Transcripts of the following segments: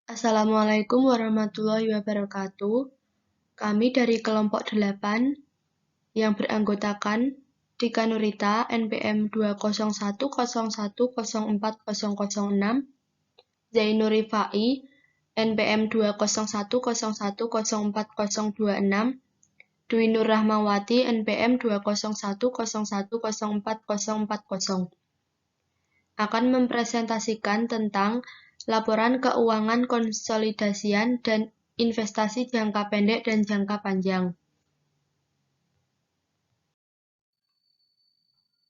Assalamualaikum warahmatullahi wabarakatuh. Kami dari kelompok 8 yang beranggotakan Dika Nurita NPM 20101040006, Zainur Rifai NPM 20101040026, Dwi Nur Rahmawati NPM 20101040040 akan mempresentasikan tentang laporan keuangan konsolidasian dan investasi jangka pendek dan jangka panjang.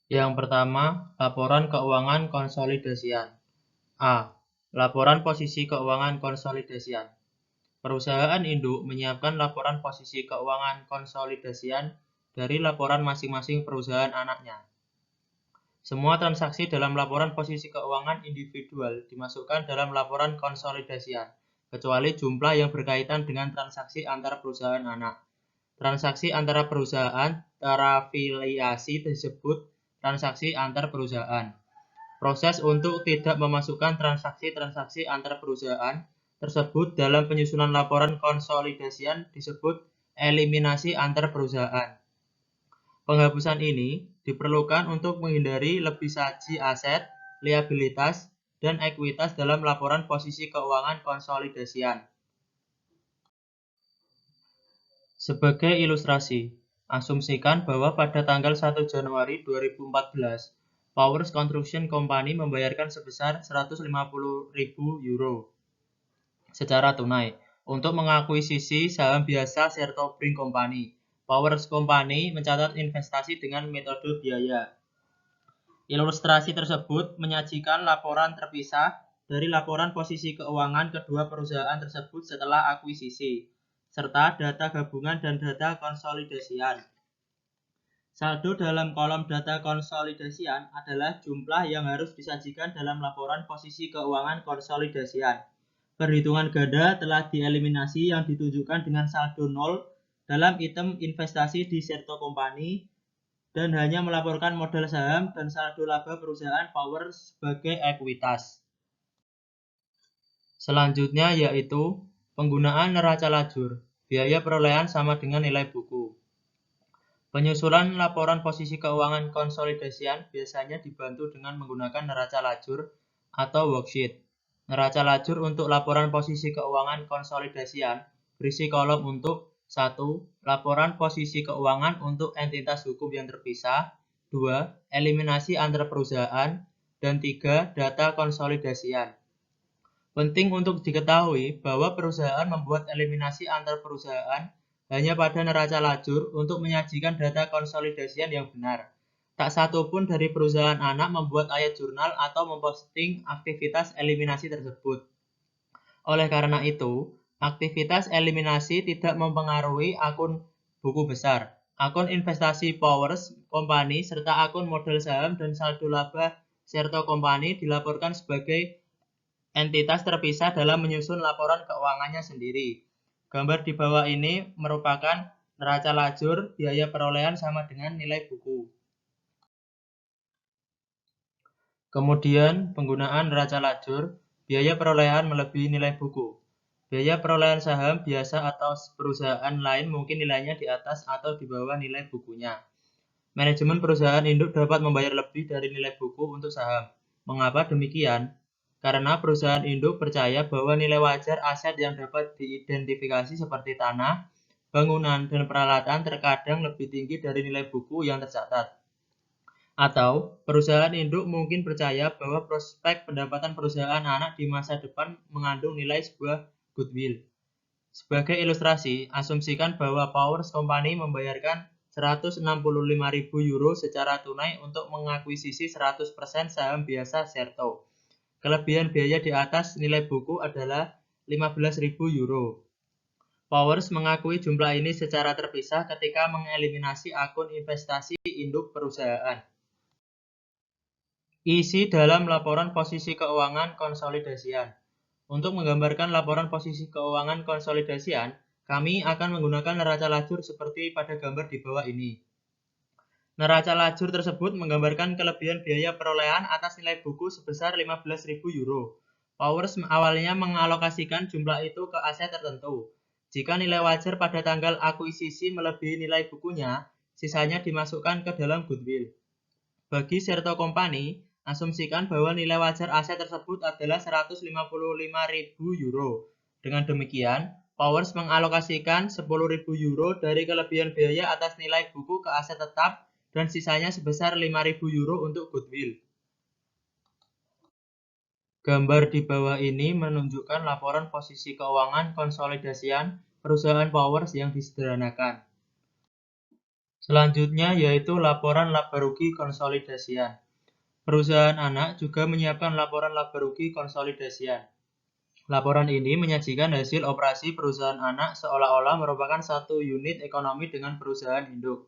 Yang pertama, laporan keuangan konsolidasian. A. Laporan posisi keuangan konsolidasian. Perusahaan induk menyiapkan laporan posisi keuangan konsolidasian dari laporan masing-masing perusahaan anaknya. Semua transaksi dalam laporan posisi keuangan individual dimasukkan dalam laporan konsolidasian, kecuali jumlah yang berkaitan dengan transaksi antar perusahaan anak. Transaksi antara perusahaan terafiliasi disebut transaksi antar perusahaan. Proses untuk tidak memasukkan transaksi-transaksi antar perusahaan tersebut dalam penyusunan laporan konsolidasian disebut eliminasi antar perusahaan. Penghapusan ini diperlukan untuk menghindari lebih saji aset, liabilitas, dan ekuitas dalam laporan posisi keuangan konsolidasian. Sebagai ilustrasi, asumsikan bahwa pada tanggal 1 Januari 2014, Powers Construction Company membayarkan sebesar 150.000 euro secara tunai untuk mengakuisisi saham biasa Serto Brin Company. Powers Company mencatat investasi dengan metode biaya. Ilustrasi tersebut menyajikan laporan terpisah dari laporan posisi keuangan kedua perusahaan tersebut setelah akuisisi, serta data gabungan dan data konsolidasian. Saldo dalam kolom data konsolidasian adalah jumlah yang harus disajikan dalam laporan posisi keuangan konsolidasian. Perhitungan ganda telah dieliminasi yang ditunjukkan dengan saldo 0 dalam item investasi di Serto Company dan hanya melaporkan modal saham dan saldo laba perusahaan Powers sebagai ekuitas. Selanjutnya yaitu penggunaan neraca lajur. Biaya perolehan sama dengan nilai buku. Penyusulan laporan posisi keuangan konsolidasian biasanya dibantu dengan menggunakan neraca lajur atau worksheet. Neraca lajur untuk laporan posisi keuangan konsolidasian berisi kolom untuk 1. Laporan posisi keuangan untuk entitas hukum yang terpisah, 2. Eliminasi antar perusahaan, dan 3. Data konsolidasian. Penting untuk diketahui bahwa perusahaan membuat eliminasi antar perusahaan hanya pada neraca lajur untuk menyajikan data konsolidasian yang benar. Tak satu pun dari perusahaan anak membuat ayat jurnal atau memposting aktivitas eliminasi tersebut. Oleh karena itu, aktivitas eliminasi tidak mempengaruhi akun buku besar, akun investasi Powers Company, serta akun modal saham dan saldo laba Serto Company dilaporkan sebagai entitas terpisah dalam menyusun laporan keuangannya sendiri. Gambar di bawah ini merupakan neraca lajur, biaya perolehan sama dengan nilai buku. Kemudian, penggunaan neraca lajur, biaya perolehan melebihi nilai buku. Biaya perolehan saham biasa atau perusahaan lain mungkin nilainya di atas atau di bawah nilai bukunya. Manajemen perusahaan induk dapat membayar lebih dari nilai buku untuk saham. Mengapa demikian? Karena perusahaan induk percaya bahwa nilai wajar aset yang dapat diidentifikasi seperti tanah, bangunan, dan peralatan terkadang lebih tinggi dari nilai buku yang tercatat. Atau, perusahaan induk mungkin percaya bahwa prospek pendapatan perusahaan anak di masa depan mengandung nilai sebuah goodwill. Sebagai ilustrasi, asumsikan bahwa Powers Company membayarkan 165.000 euro secara tunai untuk mengakuisisi 100% saham biasa Serto. Kelebihan biaya di atas nilai buku adalah 15.000 euro. Powers mengakui jumlah ini secara terpisah ketika mengeliminasi akun investasi induk perusahaan. Isi dalam laporan posisi keuangan konsolidasian. Untuk menggambarkan laporan posisi keuangan konsolidasian, kami akan menggunakan neraca lajur seperti pada gambar di bawah ini. Neraca lajur tersebut menggambarkan kelebihan biaya perolehan atas nilai buku sebesar 15.000 euro. Powers awalnya mengalokasikan jumlah itu ke aset tertentu. Jika nilai wajar pada tanggal akuisisi melebihi nilai bukunya, sisanya dimasukkan ke dalam goodwill. Bagi Sherto Company, asumsikan bahwa nilai wajar aset tersebut adalah 155.000 euro. Dengan demikian, Powers mengalokasikan 10.000 euro dari kelebihan biaya atas nilai buku ke aset tetap dan sisanya sebesar 5.000 euro untuk goodwill. Gambar di bawah ini menunjukkan laporan posisi keuangan konsolidasian perusahaan Powers yang disederhanakan. Selanjutnya yaitu laporan laba rugi konsolidasian. Perusahaan anak juga menyiapkan laporan laba rugi konsolidasian. Laporan ini menyajikan hasil operasi perusahaan anak seolah-olah merupakan satu unit ekonomi dengan perusahaan induk.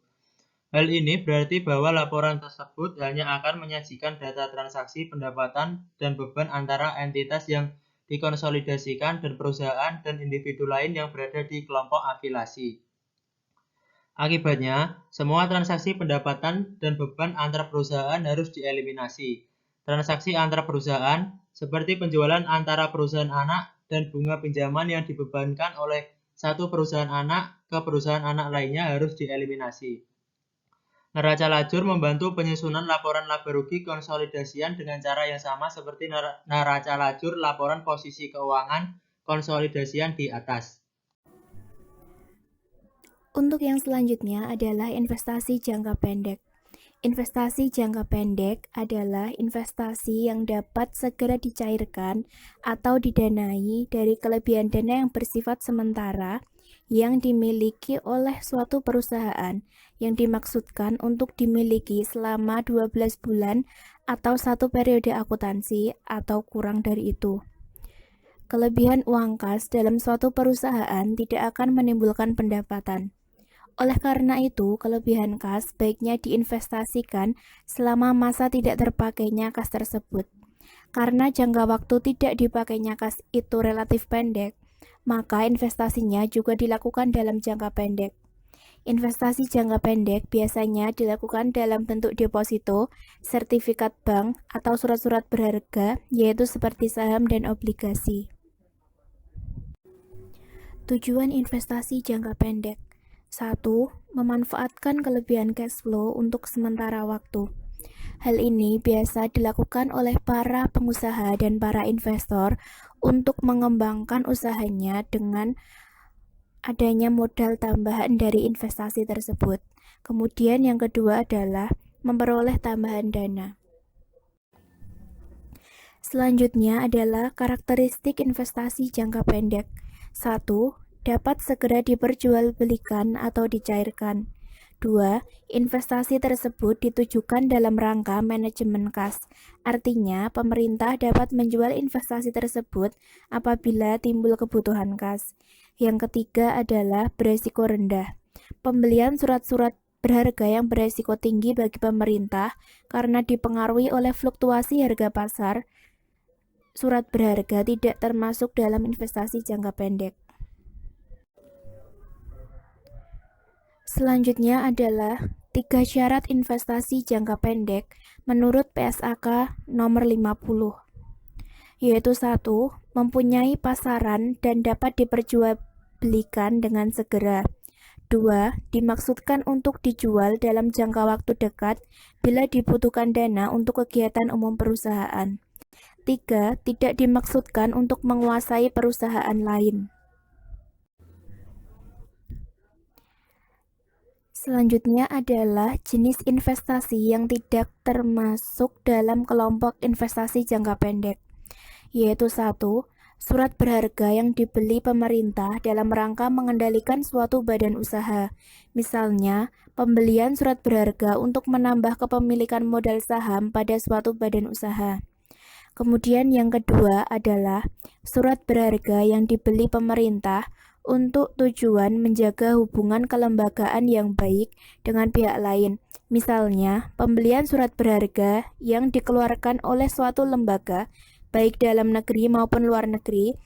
Hal ini berarti bahwa laporan tersebut hanya akan menyajikan data transaksi pendapatan dan beban antara entitas yang dikonsolidasikan dan perusahaan dan individu lain yang berada di kelompok afiliasi. Akibatnya, semua transaksi pendapatan dan beban antar perusahaan harus dieliminasi. Transaksi antar perusahaan, seperti penjualan antara perusahaan anak dan bunga pinjaman yang dibebankan oleh satu perusahaan anak ke perusahaan anak lainnya harus dieliminasi. Neraca lajur membantu penyusunan laporan laba rugi konsolidasian dengan cara yang sama seperti neraca lajur laporan posisi keuangan konsolidasian di atas. Untuk yang selanjutnya adalah investasi jangka pendek. Investasi jangka pendek adalah investasi yang dapat segera dicairkan atau didanai dari kelebihan dana yang bersifat sementara yang dimiliki oleh suatu perusahaan yang dimaksudkan untuk dimiliki selama 12 bulan atau satu periode akuntansi atau kurang dari itu. Kelebihan uang kas dalam suatu perusahaan tidak akan menimbulkan pendapatan. Oleh karena itu, kelebihan kas baiknya diinvestasikan selama masa tidak terpakainya kas tersebut. Karena jangka waktu tidak dipakainya kas itu relatif pendek, maka investasinya juga dilakukan dalam jangka pendek. Investasi jangka pendek biasanya dilakukan dalam bentuk deposito, sertifikat bank, atau surat-surat berharga, yaitu seperti saham dan obligasi. Tujuan investasi jangka pendek: 1. Memanfaatkan kelebihan cash flow untuk sementara waktu. Hal ini biasa dilakukan oleh para pengusaha dan para investor untuk mengembangkan usahanya dengan adanya modal tambahan dari investasi tersebut. Kemudian yang kedua adalah memperoleh tambahan dana. Selanjutnya adalah karakteristik investasi jangka pendek. 1. Dapat segera diperjualbelikan atau dicairkan. 2. Investasi tersebut ditujukan dalam rangka manajemen kas. Artinya, pemerintah dapat menjual investasi tersebut apabila timbul kebutuhan kas. Yang ketiga adalah beresiko rendah. Pembelian surat-surat berharga yang beresiko tinggi bagi pemerintah karena dipengaruhi oleh fluktuasi harga pasar. Surat berharga tidak termasuk dalam investasi jangka pendek. Selanjutnya adalah 3 syarat investasi jangka pendek menurut PSAK nomor 50, yaitu 1. Mempunyai pasaran dan dapat diperjualbelikan dengan segera. 2. Dimaksudkan untuk dijual dalam jangka waktu dekat bila dibutuhkan dana untuk kegiatan umum perusahaan. 3. Tidak dimaksudkan untuk menguasai perusahaan lain. Selanjutnya adalah jenis investasi yang tidak termasuk dalam kelompok investasi jangka pendek, yaitu 1. Surat berharga yang dibeli pemerintah dalam rangka mengendalikan suatu badan usaha. Misalnya, pembelian surat berharga untuk menambah kepemilikan modal saham pada suatu badan usaha. Kemudian yang kedua adalah surat berharga yang dibeli pemerintah untuk tujuan menjaga hubungan kelembagaan yang baik dengan pihak lain. Misalnya, pembelian surat berharga yang dikeluarkan oleh suatu lembaga, baik dalam negeri maupun luar negeri,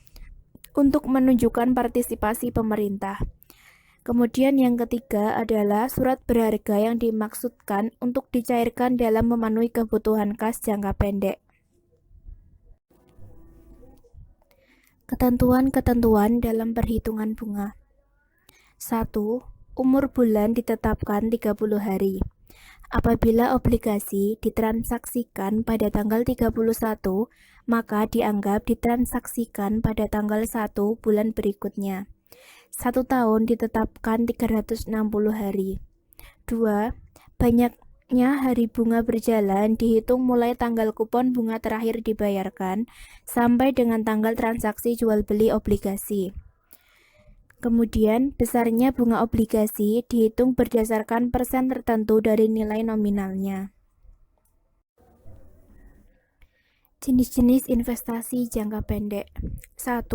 untuk menunjukkan partisipasi pemerintah. Kemudian yang ketiga adalah surat berharga yang dimaksudkan untuk dicairkan dalam memenuhi kebutuhan kas jangka pendek. Ketentuan-ketentuan dalam perhitungan bunga. 1. Umur bulan ditetapkan 30 hari. Apabila obligasi ditransaksikan pada tanggal 31, maka dianggap ditransaksikan pada tanggal 1 bulan berikutnya. 1 tahun ditetapkan 360 hari. 2. Banyaknya hari bunga berjalan dihitung mulai tanggal kupon bunga terakhir dibayarkan sampai dengan tanggal transaksi jual beli obligasi. Kemudian, besarnya bunga obligasi dihitung berdasarkan persen tertentu dari nilai nominalnya. Jenis-jenis investasi jangka pendek. 1.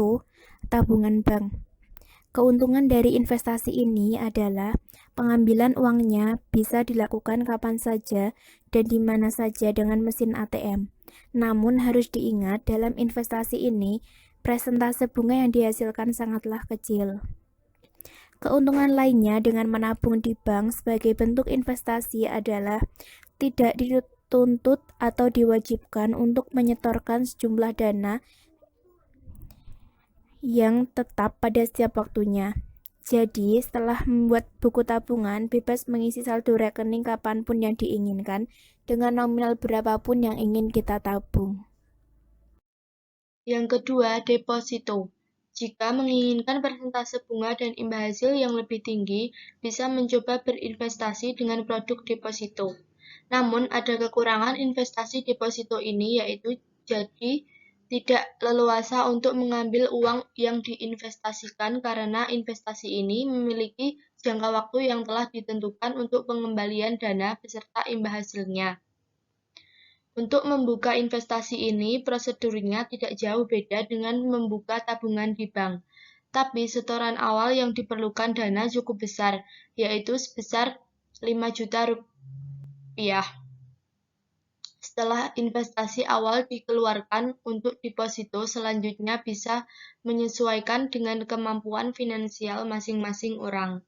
Tabungan bank. Keuntungan dari investasi ini adalah pengambilan uangnya bisa dilakukan kapan saja dan di mana saja dengan mesin ATM. Namun harus diingat dalam investasi ini, persentase bunga yang dihasilkan sangatlah kecil. Keuntungan lainnya dengan menabung di bank sebagai bentuk investasi adalah tidak dituntut atau diwajibkan untuk menyetorkan sejumlah dana yang tetap pada setiap waktunya. Jadi, setelah membuat buku tabungan, bebas mengisi saldo rekening kapanpun yang diinginkan dengan nominal berapapun yang ingin kita tabung. Yang kedua, deposito. Jika menginginkan persentase bunga dan imbal hasil yang lebih tinggi, bisa mencoba berinvestasi dengan produk deposito. Namun, ada kekurangan investasi deposito ini, yaitu jadi tidak leluasa untuk mengambil uang yang diinvestasikan karena investasi ini memiliki jangka waktu yang telah ditentukan untuk pengembalian dana beserta imbal hasilnya. Untuk membuka investasi ini, prosedurnya tidak jauh beda dengan membuka tabungan di bank. Tapi setoran awal yang diperlukan dana cukup besar, yaitu sebesar 5 juta rupiah. Setelah investasi awal dikeluarkan untuk deposito, selanjutnya bisa menyesuaikan dengan kemampuan finansial masing-masing orang.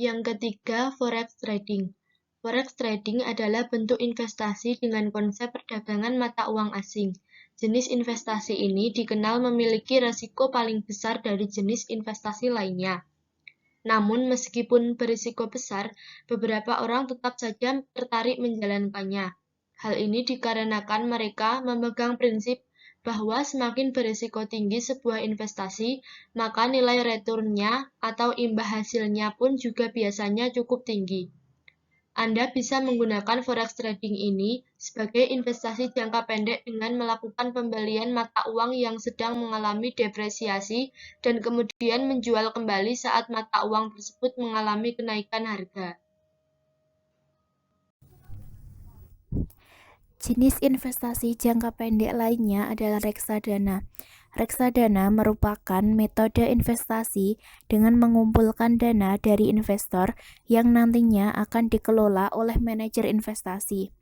Yang ketiga, forex trading. Forex trading adalah bentuk investasi dengan konsep perdagangan mata uang asing. Jenis investasi ini dikenal memiliki risiko paling besar dari jenis investasi lainnya. Namun, meskipun berisiko besar, beberapa orang tetap saja tertarik menjalankannya. Hal ini dikarenakan mereka memegang prinsip bahwa semakin berisiko tinggi sebuah investasi, maka nilai returnnya atau imbal hasilnya pun juga biasanya cukup tinggi. Anda bisa menggunakan forex trading ini sebagai investasi jangka pendek dengan melakukan pembelian mata uang yang sedang mengalami depresiasi dan kemudian menjual kembali saat mata uang tersebut mengalami kenaikan harga. Jenis investasi jangka pendek lainnya adalah reksadana. Reksadana merupakan metode investasi dengan mengumpulkan dana dari investor yang nantinya akan dikelola oleh manajer investasi.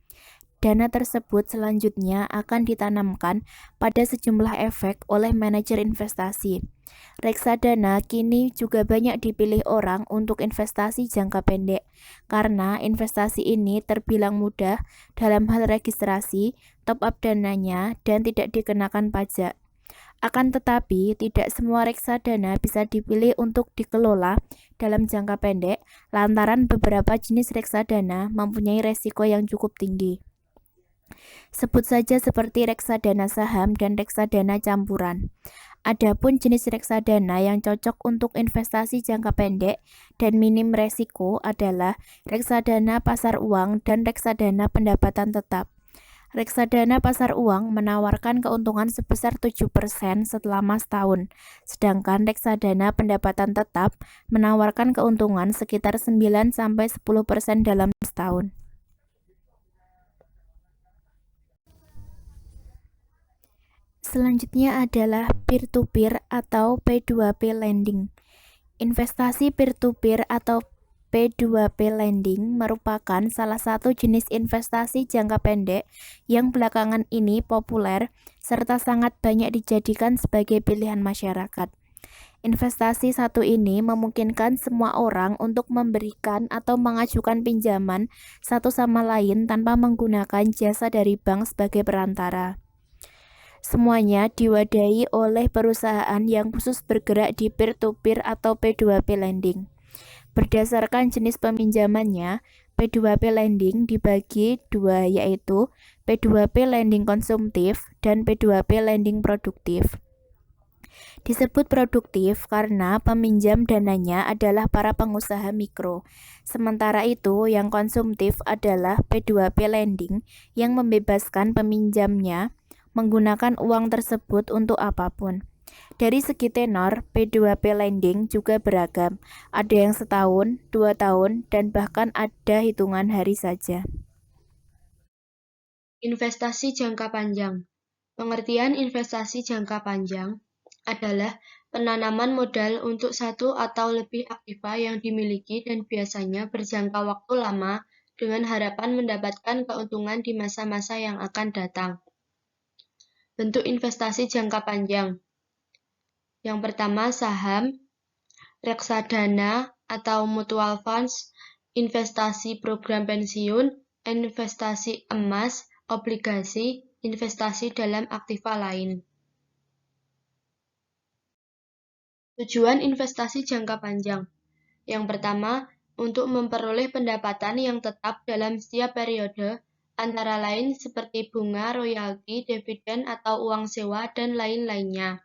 Dana tersebut selanjutnya akan ditanamkan pada sejumlah efek oleh manajer investasi. Reksadana kini juga banyak dipilih orang untuk investasi jangka pendek, karena investasi ini terbilang mudah dalam hal registrasi, top up dananya, dan tidak dikenakan pajak. Akan tetapi, tidak semua reksadana bisa dipilih untuk dikelola dalam jangka pendek, lantaran beberapa jenis reksadana mempunyai resiko yang cukup tinggi. Sebut saja seperti reksadana saham dan reksadana campuran. Adapun jenis reksadana yang cocok untuk investasi jangka pendek dan minim resiko adalah reksadana pasar uang dan reksadana pendapatan tetap. Reksadana pasar uang menawarkan keuntungan sebesar 7% selama setahun, sedangkan reksadana pendapatan tetap menawarkan keuntungan sekitar 9-10% dalam setahun. Selanjutnya adalah peer-to-peer atau P2P lending. Investasi peer-to-peer atau P2P lending merupakan salah satu jenis investasi jangka pendek yang belakangan ini populer serta sangat banyak dijadikan sebagai pilihan masyarakat. Investasi satu ini memungkinkan semua orang untuk memberikan atau mengajukan pinjaman satu sama lain tanpa menggunakan jasa dari bank sebagai perantara. Semuanya diwadahi oleh perusahaan yang khusus bergerak di peer-to-peer atau P2P lending. Berdasarkan jenis peminjamannya, P2P lending dibagi dua, yaitu P2P lending konsumtif dan P2P lending produktif. Disebut produktif karena peminjam dananya adalah para pengusaha mikro. Sementara itu, yang konsumtif adalah P2P lending yang membebaskan peminjamnya menggunakan uang tersebut untuk apapun. Dari segi tenor, P2P lending juga beragam. Ada yang setahun, 2 tahun, dan bahkan ada hitungan hari saja. Investasi jangka panjang. Pengertian investasi jangka panjang adalah penanaman modal untuk satu atau lebih aktiva yang dimiliki dan biasanya berjangka waktu lama dengan harapan mendapatkan keuntungan di masa-masa yang akan datang. Bentuk investasi jangka panjang. Yang pertama, saham, reksadana atau mutual funds, investasi program pensiun, investasi emas, obligasi, investasi dalam aktiva lain. Tujuan investasi jangka panjang. Yang pertama, untuk memperoleh pendapatan yang tetap dalam setiap periode, antara lain seperti bunga, royalti, dividen atau uang sewa, dan lain-lainnya.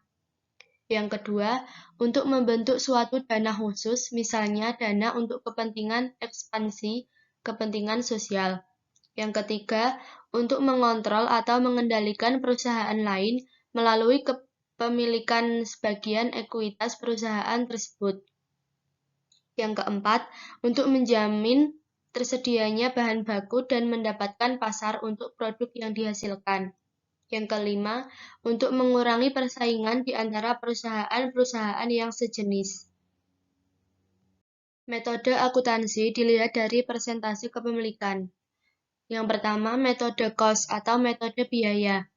Yang kedua, untuk membentuk suatu dana khusus, misalnya dana untuk kepentingan ekspansi, kepentingan sosial. Yang ketiga, untuk mengontrol atau mengendalikan perusahaan lain melalui kepemilikan sebagian ekuitas perusahaan tersebut. Yang keempat, untuk menjamin tersedianya bahan baku dan mendapatkan pasar untuk produk yang dihasilkan. Yang kelima, untuk mengurangi persaingan di antara perusahaan-perusahaan yang sejenis. Metode akuntansi dilihat dari presentasi kepemilikan. Yang pertama, metode cost atau metode biaya.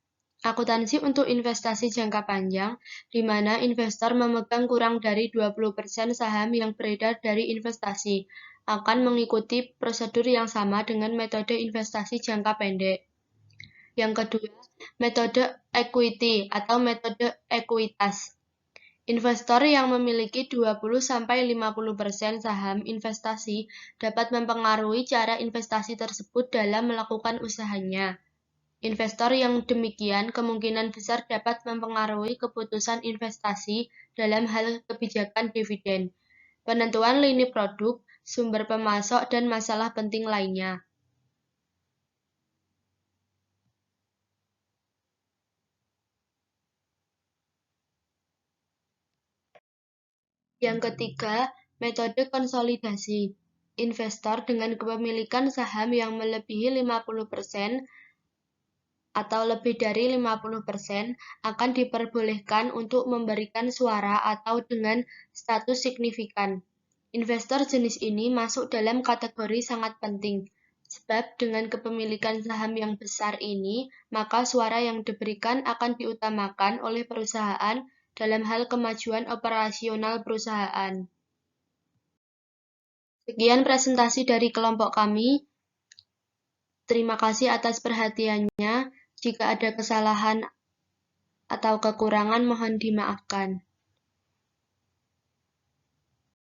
Akuntansi untuk investasi jangka panjang, di mana investor memegang kurang dari 20% saham yang beredar dari investasi, akan mengikuti prosedur yang sama dengan metode investasi jangka pendek. Yang kedua, metode equity atau metode ekuitas. Investor yang memiliki 20-50% saham investasi dapat mempengaruhi cara investasi tersebut dalam melakukan usahanya. Investor yang demikian kemungkinan besar dapat mempengaruhi keputusan investasi dalam hal kebijakan dividen, penentuan lini produk, sumber pemasok, dan masalah penting lainnya. Yang ketiga, metode konsolidasi. Investor dengan kepemilikan saham yang melebihi 50% atau lebih dari 50% akan diperbolehkan untuk memberikan suara atau dengan status signifikan. Investor jenis ini masuk dalam kategori sangat penting, sebab dengan kepemilikan saham yang besar ini, maka suara yang diberikan akan diutamakan oleh perusahaan dalam hal kemajuan operasional perusahaan. Sekian presentasi dari kelompok kami. Terima kasih atas perhatiannya. Jika ada kesalahan atau kekurangan mohon dimaafkan.